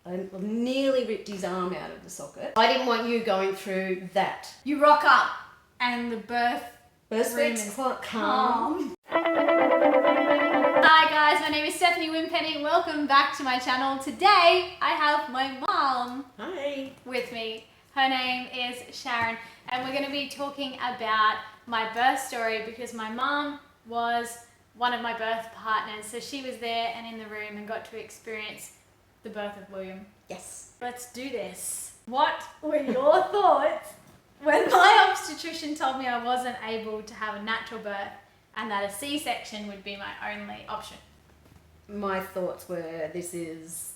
I nearly ripped his arm out of the socket. I didn't want you going through that. You rock up and the birth room Birth's is quite calm. Hi guys, my name is Stephanie Wimpenny. Welcome back to my channel. Today I have my mom Hi. with me. Her name is Sharon, and we're going to be talking about my birth story because my mom was one of my birth partners. So she was there and in the room and got to experience the birth of Willaim. Yes. Let's do this. What were your thoughts when my obstetrician told me I wasn't able to have a natural birth and that a C-section would be my only option? My thoughts were, this is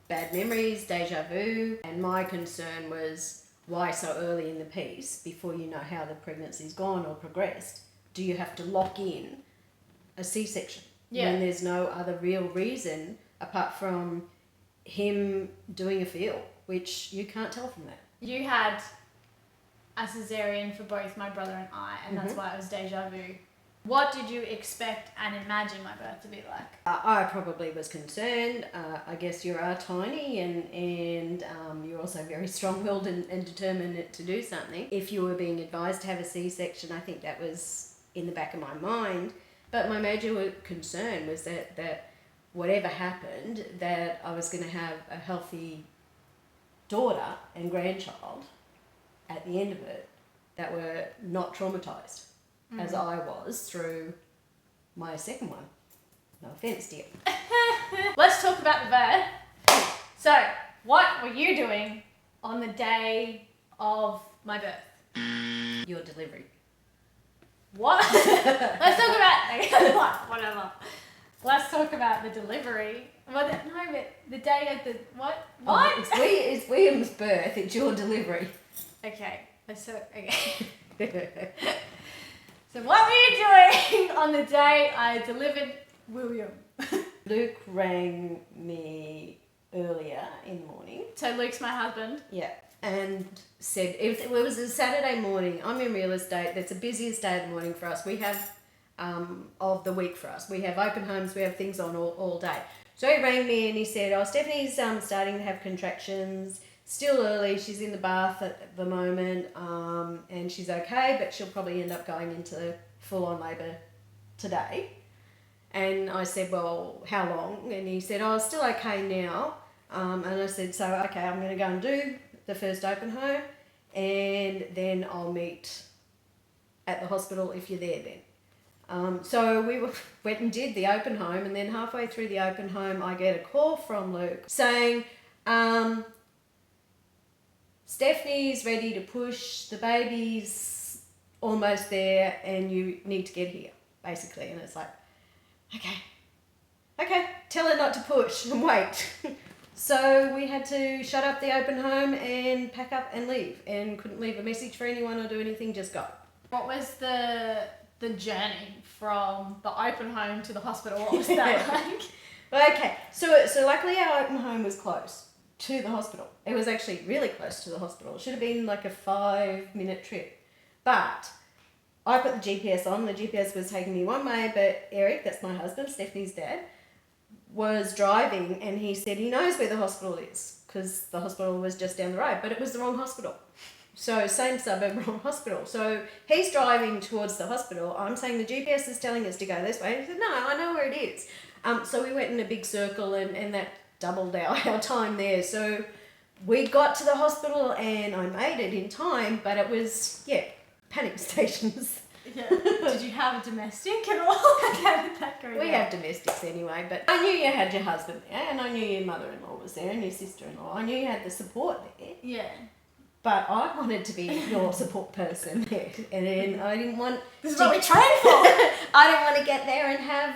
bad memories, deja vu, and my concern was, why so early in the piece, before you know how the pregnancy's gone or progressed, do you have to lock in a C-section when there's no other real reason apart from him doing a feel, which you can't tell from that. You had a cesarean for both my brother and I, and that's why it was deja vu. What did you expect and imagine my birth to be like? I probably was concerned. I guess you are tiny and you're also very strong-willed and determined to do something. If you were being advised to have a C-section, I think that was in the back of my mind. But my major concern was that whatever happened, that I was going to have a healthy daughter and grandchild at the end of it that were not traumatised as I was through my second one. No offence, dear. Let's talk about the birth. So, what were you doing on the day of my birth? Your delivery. What? Let's talk about whatever. Let's talk about the delivery. Well, no, but the day of the what? What? Oh, it's William's birth. It's your delivery. Okay. Okay. So what were you doing on the day I delivered Willaim? Luke rang me earlier in the morning. So Luke's my husband. Yeah. And said, it was a Saturday morning. I'm in real estate. That's the busiest day of the morning for us. We have, of the week for us. We have open homes. We have things on all day. So he rang me and he said, oh, Stephanie's starting to have contractions. Still early. She's in the bath at the moment. And she's okay, but she'll probably end up going into full-on labour today. And I said, well, how long? And he said, oh, it's still okay now. And I said, so, okay, I'm going to go and do the first open home, and then I'll meet at the hospital if you're there then. So we went and did the open home, and then halfway through the open home I get a call from Luke saying, Stephanie's ready to push, the baby's almost there and you need to get here, basically. And it's like, okay, tell her not to push and wait. So we had to shut up the open home and pack up and leave, and couldn't leave a message for anyone or do anything, just go. What was the journey from the open home to the hospital? What was that like? Okay, so luckily our open home was close to the hospital. It was actually really close to the hospital. It should have been like a 5-minute trip. But I put the GPS on. The GPS was taking me one way, but Eric, that's my husband, Stephanie's dad, was driving, and he said he knows where the hospital is because the hospital was just down the road, but it was the wrong hospital. So same suburb, wrong hospital. So he's driving towards the hospital. I'm saying the GPS is telling us to go this way. He said, no, I know where it is. So we went in a big circle, and that doubled our time there. So we got to the hospital and I made it in time, but it was, panic stations. Yeah. Did you have a domestic at all? How did that go? We have domestics anyway, but I knew you had your husband there, and I knew your mother-in-law was there and your sister-in-law. I knew you had the support there. Yeah. But I wanted to be your support person there, and I didn't want... This is what we trained for! I didn't want to get there and have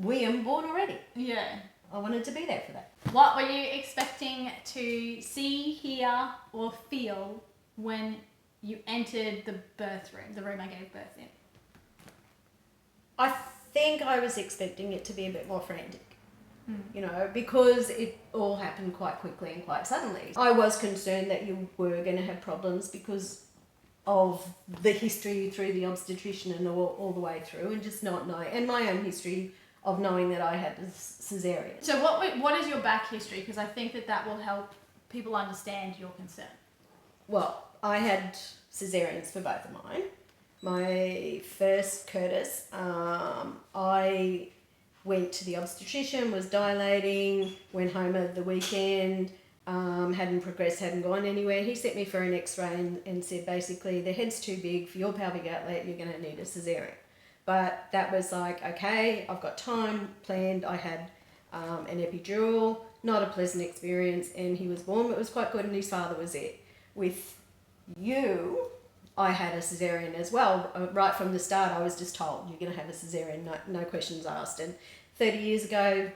Willaim born already. Yeah. I wanted to be there for that. What were you expecting to see, hear, or feel when you entered the birth room, the room I gave birth in? I think I was expecting it to be a bit more frantic, you know, because it all happened quite quickly and quite suddenly. I was concerned that you were going to have problems because of the history through the obstetrician and all the way through, and just not knowing, and my own history of knowing that I had a cesarean. So what is your back history? Because I think that will help people understand your concern. Well, I had cesareans for both of mine. My first Curtis, I went to the obstetrician, was dilating, went home over the weekend, hadn't progressed, hadn't gone anywhere. He sent me for an x-ray and said basically the head's too big for your pelvic outlet, you're going to need a cesarean. But that was like, okay, I've got time planned. I had an epidural, not a pleasant experience, and he was born. It was quite good, and his father was there. With you, I had a cesarean as well. Right from the start, I was just told, you're going to have a cesarean, no questions asked. And 30 years ago,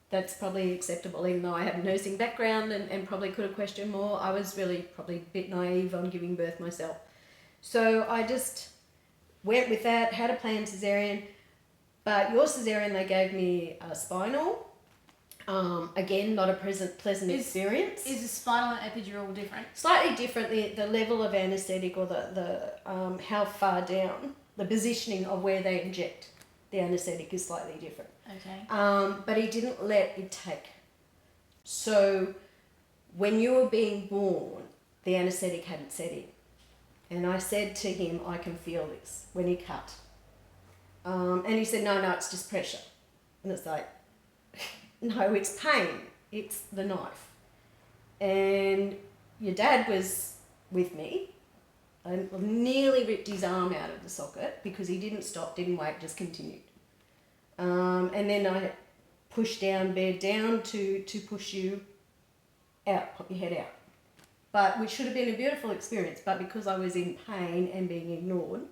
that's probably acceptable, even though I had a nursing background and probably could have questioned more. I was really probably a bit naive on giving birth myself. So I just went with that, had a planned cesarean, but your cesarean, they gave me a spinal. Again, not a pleasant experience. Is a spinal and epidural different? Slightly different, the level of anaesthetic or the how far down, the positioning of where they inject the anaesthetic is slightly different. Okay. But he didn't let it take. So when you were being born, the anaesthetic hadn't set in. And I said to him, I can feel this, when he cut. And he said, no, it's just pressure. And it's like, no, it's pain. It's the knife. And your dad was with me. I nearly ripped his arm out of the socket because he didn't stop, didn't wait, just continued. And then I pushed down, bed down to push you out, pop your head out. But which should have been a beautiful experience, but because I was in pain and being ignored,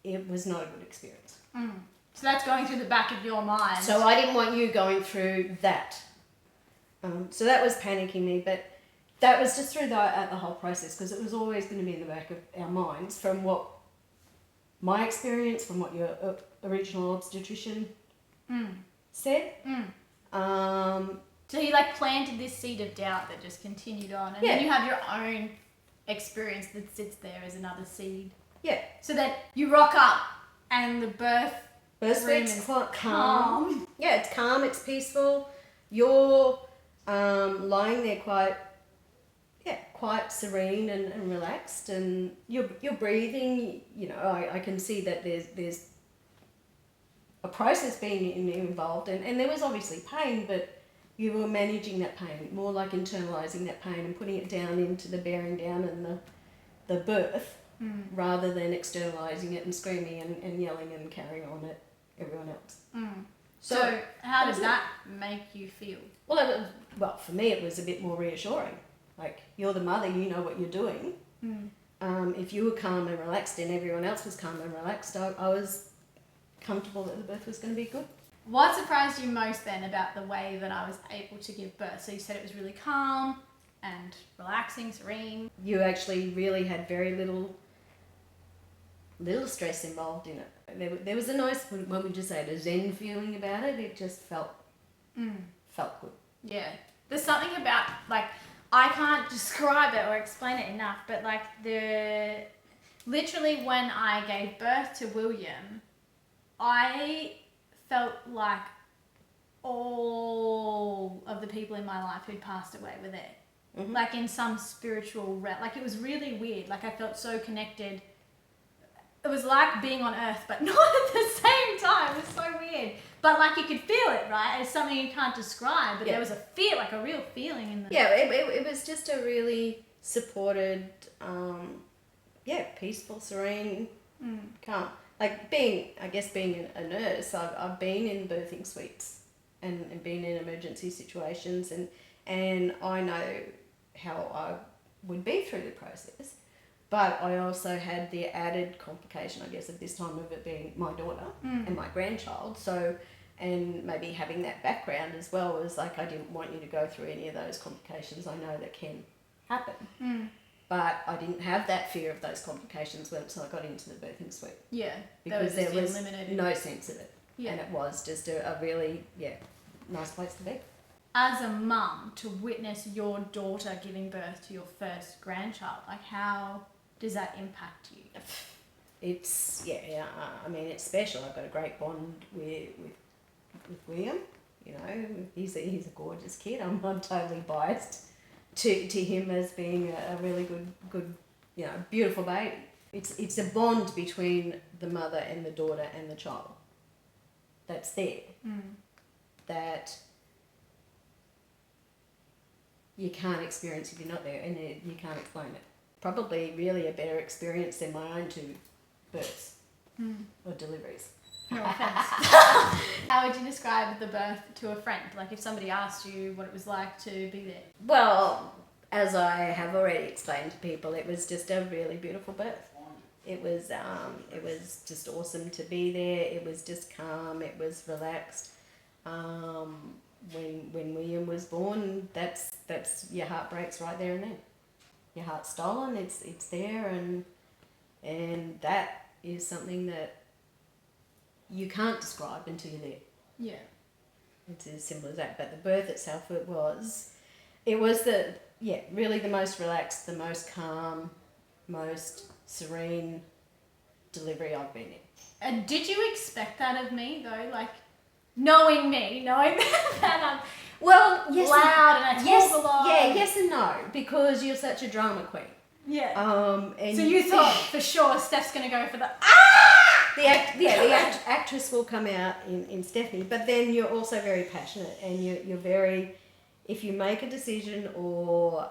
it was not a good experience. Mm. So that's going through the back of your mind. So I didn't want you going through that. So that was panicking me, but that was just through the whole process, because it was always going to be in the back of our minds from what my experience, from what your original obstetrician said. So he planted this seed of doubt that just continued on, and then you have your own experience that sits there as another seed. Yeah. So that you rock up and the birth room is quite calm. Yeah, it's calm, it's peaceful. You're lying there quite serene and relaxed, and you're breathing. I can see that there's a process being involved, and there was obviously pain, but you were managing that pain, more like internalizing that pain and putting it down into the bearing down and the birth, rather than externalizing it and screaming and yelling and carrying on at everyone else. So how does that make you feel? Well, for me it was a bit more reassuring. Like, you're the mother, you know what you're doing. If you were calm and relaxed and everyone else was calm and relaxed, I was comfortable that the birth was going to be good. What surprised you most then about the way that I was able to give birth? So you said it was really calm and relaxing, serene. You actually really had very little stress involved in it. There was a nice, what would you say, a zen feeling about it. It just felt good. Yeah. There's something about, I can't describe it or explain it enough, but literally when I gave birth to Willaim, I felt like all of the people in my life who'd passed away were there. Mm-hmm. In some spiritual realm. It was really weird. I felt so connected. It was like being on Earth, but not at the same time. It was so weird. But you could feel it, right? It's something you can't describe, but there was a real feeling in the... Yeah, it was just a really supported, peaceful, serene, calm. Being a nurse, I've been in birthing suites and been in emergency situations, and I know how I would be through the process. But I also had the added complication, I guess, at this time of it being my daughter and my grandchild. So, and maybe having that background as well was I didn't want you to go through any of those complications I know that can happen. But I didn't have that fear of those complications once I got into the birthing suite. Yeah. Because there was no sense of it. Yeah. And it was just a really, nice place to be. As a mum, to witness your daughter giving birth to your first grandchild, how does that impact you? it's I mean, it's special. I've got a great bond with Willaim. You know, he's a gorgeous kid. I'm totally biased to him as being a really good you know, beautiful baby. It's a bond between the mother and the daughter and the child that's there, that you can't experience if you're not there, and you can't explain it. Probably really a better experience than my own 2 births or deliveries. No offense. How would you describe the birth to a friend? Like if somebody asked you what it was like to be there? Well, as I have already explained to people, it was just a really beautiful birth. It was just awesome to be there. It was just calm. It was relaxed. When Willaim was born, that's your heart breaks right there and then. Your heart's stolen. It's there, and that is something that you can't describe until you're there. Yeah. It's as simple as that. But the birth itself, it was really the most relaxed, the most calm, most serene delivery I've been in. And did you expect that of me though? Like knowing that I'm well, yes, loud and I talk a lot. Yeah, yes and no, because you're such a drama queen. Yeah. And so you thought for sure Steph's gonna go for the the actress will come out in Stephanie, but then you're also very passionate, and you're very, if you make a decision or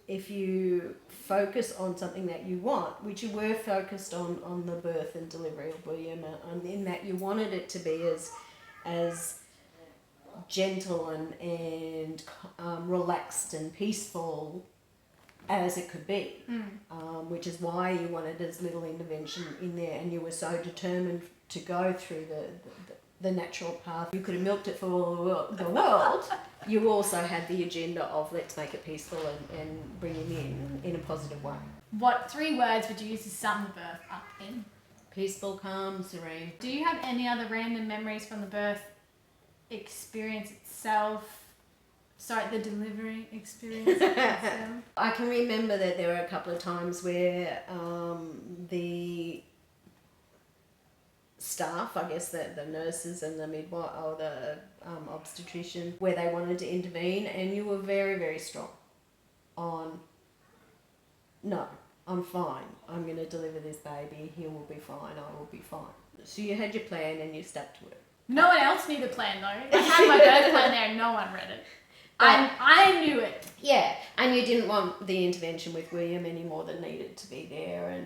if you focus on something that you want, which you were focused on the birth and delivery of Willaim, in that you wanted it to be as gentle and relaxed and peaceful as it could be, which is why you wanted as little intervention in there, and you were so determined to go through the natural path. You could have milked it for all the world. You also had the agenda of let's make it peaceful and bring him in a positive way. What 3 words would you use to sum the birth up in? Peaceful, calm, serene. Do you have any other random memories from the birth experience itself? Sorry, the delivery experience itself? I can remember that there were a couple of times where the staff, I guess the nurses and the midwife or the obstetrician, where they wanted to intervene, and you were very, very strong on, no, I'm fine, I'm going to deliver this baby, he will be fine, I will be fine. So you had your plan and you stuck to it. No one else knew the plan though. I had my birth plan there and no one read it. I knew it. Yeah, and you didn't want the intervention with Willaim any more than needed to be there,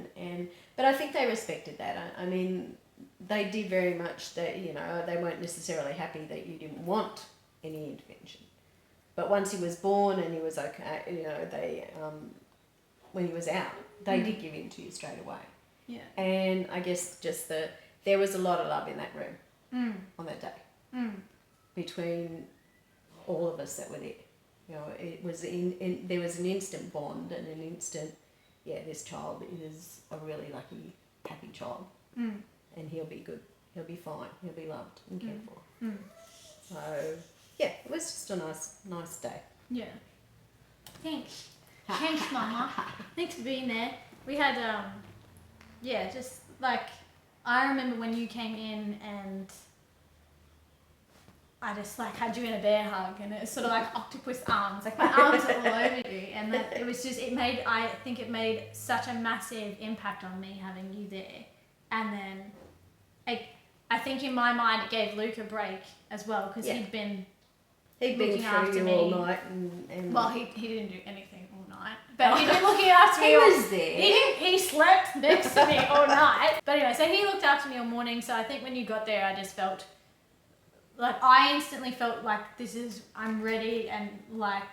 but I think they respected that. I mean, they did very much that, you know, they weren't necessarily happy that you didn't want any intervention. But once he was born and he was okay, you know, they, when he was out, they did give in to you straight away. Yeah. And I guess just there was a lot of love in that room on that day between all of us that were there. You know, it was there was an instant bond and an instant, this child is a really lucky, happy child. And he'll be good. He'll be fine. He'll be loved and cared for. So, it was just a nice day. Yeah. Thanks. Thanks, Mama. Thanks for being there. We had, just like, I remember when you came in and I just like had you in a bear hug, and it was sort of like octopus arms, like my arms were all over you, and that it was just, I think it made such a massive impact on me having you there. And then I think in my mind it gave Luke a break as well, because he'd been looking after you me all night and well, he didn't do anything all night, but he'd been looking after me. He was there. He slept next to me all night. But anyway, so he looked after me all morning. So I think when you got there, I just felt like I instantly felt like I'm ready, and like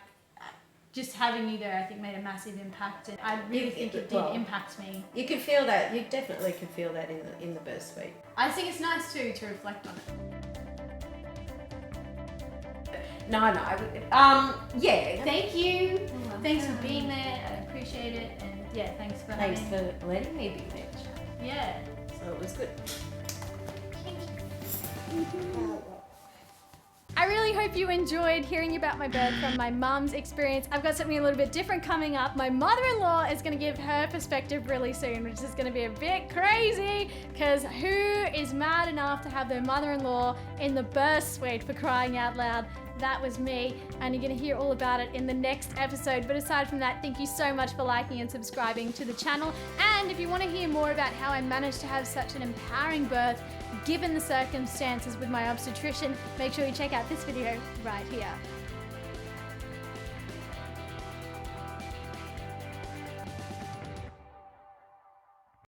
just having you there, I think made a massive impact, and I really think it did impact me. You could feel that. You definitely can feel that in the birth suite. I think it's nice too to reflect on it. No. Yeah. Thank you. Thanks for being there. I appreciate it, and thanks for letting me be there. Yeah. So it was good. I really really hope you enjoyed hearing about my birth from my mum's experience. I've got something a little bit different coming up. My mother-in-law is going to give her perspective really soon, which is going to be a bit crazy, because who is mad enough to have their mother-in-law in the birth suite, for crying out loud? That was me, and you're going to hear all about it in the next episode. But aside from that, thank you so much for liking and subscribing to the channel. And if you want to hear more about how I managed to have such an empowering birth given the circumstances with my obstetrician, make sure you check out this video right here.